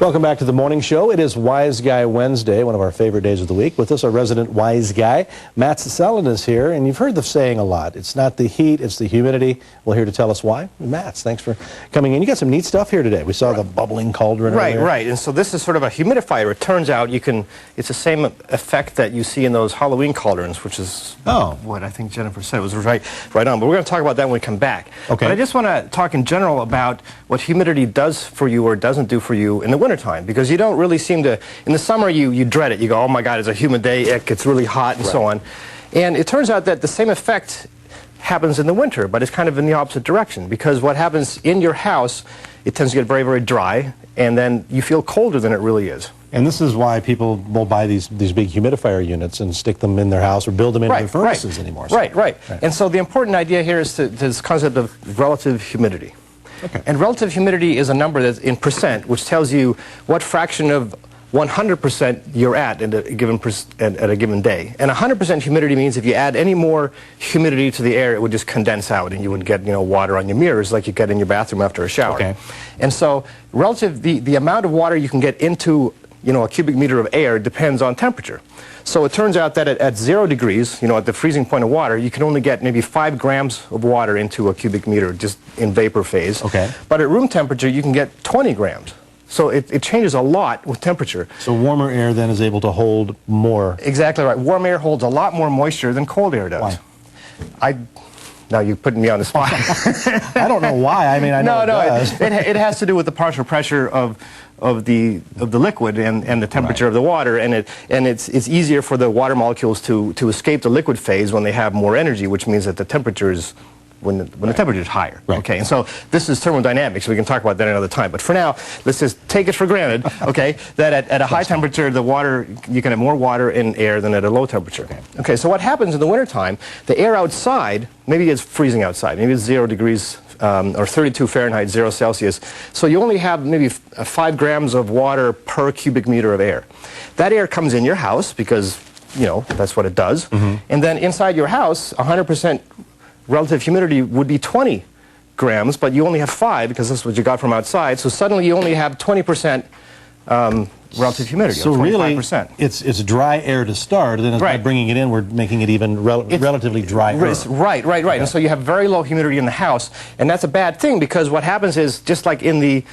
Welcome back to the morning show. It is Wise Guy Wednesday, one of our favorite days of the week. With us, our resident wise guy, Matt Sellin, is here, and you've heard the saying a lot. It's not the heat, it's the humidity. Well, here to tell us why, Matt, thanks for coming in. You got some neat stuff here today. We saw the bubbling cauldron. Right. And so this is sort of a humidifier. It turns out it's the same effect that you see in those Halloween cauldrons, which is what I think Jennifer said was right on. But we're going to talk about that when we come back. Okay. But I just want to talk in general about what humidity does for you or doesn't do for you in the wintertime, because you don't really seem to, in the summer you dread it. You go, oh my God, it's a humid day, it gets really hot and so on. And it turns out that the same effect happens in the winter, but it's kind of in the opposite direction, because what happens in your house, it tends to get very, very dry, and then you feel colder than it really is. And this is why people will buy these big humidifier units and stick them in their house or build them into their furnaces anymore. So. Right. And so the important idea here is this concept of relative humidity. Okay. And relative humidity is a number that's in percent, which tells you what fraction of 100% you're at a given day. And 100% humidity means if you add any more humidity to the air, it would just condense out, and you would get water on your mirrors like you get in your bathroom after a shower. Okay. And so the amount of water you can get into a cubic meter of air depends on temperature. So it turns out that at 0 degrees, at the freezing point of water, you can only get maybe 5 grams of water into a cubic meter just in vapor phase. Okay. But at room temperature, you can get 20 grams. So it changes a lot with temperature. So warmer air then is able to hold more. Exactly right. Warm air holds a lot more moisture than cold air does. Why? Now you're putting me on the spot. I don't know why. I mean, I know it has to do with the partial pressure of the liquid and the temperature of the water, and it's easier for the water molecules to escape the liquid phase when they have more energy, which means that the temperature is when the temperature is higher. Right. Okay, and so this is thermodynamics, so we can talk about that another time. But for now, let's just take it for granted, okay, that at a high temperature, you can have more water in air than at a low temperature. Okay, so what happens in the wintertime, the air outside, maybe it's freezing outside, maybe it's 0 degrees or 32 Fahrenheit, 0 Celsius. So you only have maybe 5 grams of water per cubic meter of air. That air comes in your house because, that's what it does. And then inside your house, 100% relative humidity would be 20 grams, but you only have 5 because that's what you got from outside. So suddenly you only have 20% relative humidity. So really, it's dry air to start, and then by bringing it in, we're making it even relatively dry. Right. Okay. And so you have very low humidity in the house, and that's a bad thing, because what happens is, just like in the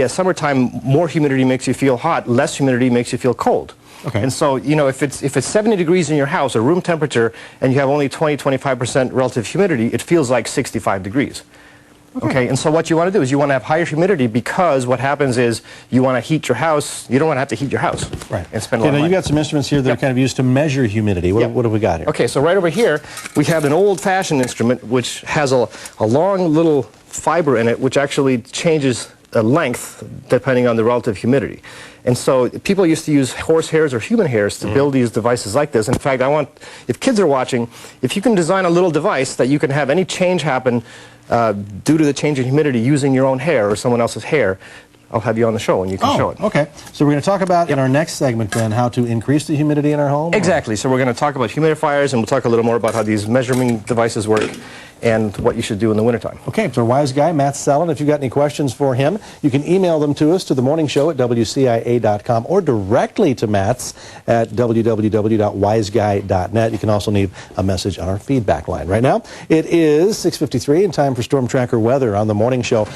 summertime, more humidity makes you feel hot, less humidity makes you feel cold. Okay. And so, if it's 70 degrees in your house, or room temperature, and you have only 20-25% relative humidity, it feels like 65 degrees. Okay, and so what you want to do is you want to have higher humidity, because what happens is you want to heat your house. You don't want to have to heat your house. Right. And spend a lot of money. You've got some instruments here that are kind of used to measure humidity. What have we got here? Okay, so right over here, we have an old-fashioned instrument which has a long little fiber in it, which actually changes length depending on the relative humidity. And so people used to use horse hairs or human hairs to build these devices like this. In fact, if kids are watching, if you can design a little device that you can have any change happen due to the change in humidity using your own hair or someone else's hair, I'll have you on the show and you can show it. Okay. So we're going to talk about in our next segment then how to increase the humidity in our home? Exactly. So we're going to talk about humidifiers, and we'll talk a little more about how these measuring devices work and what you should do in the wintertime. Okay, so our wise guy, Matt Sellin, if you've got any questions for him, you can email them to us to themorningshow@wcia.com or directly to Matt's at www.wiseguy.net. You can also leave a message on our feedback line. Right now, it is 6:53 and time for Storm Tracker weather on the morning show.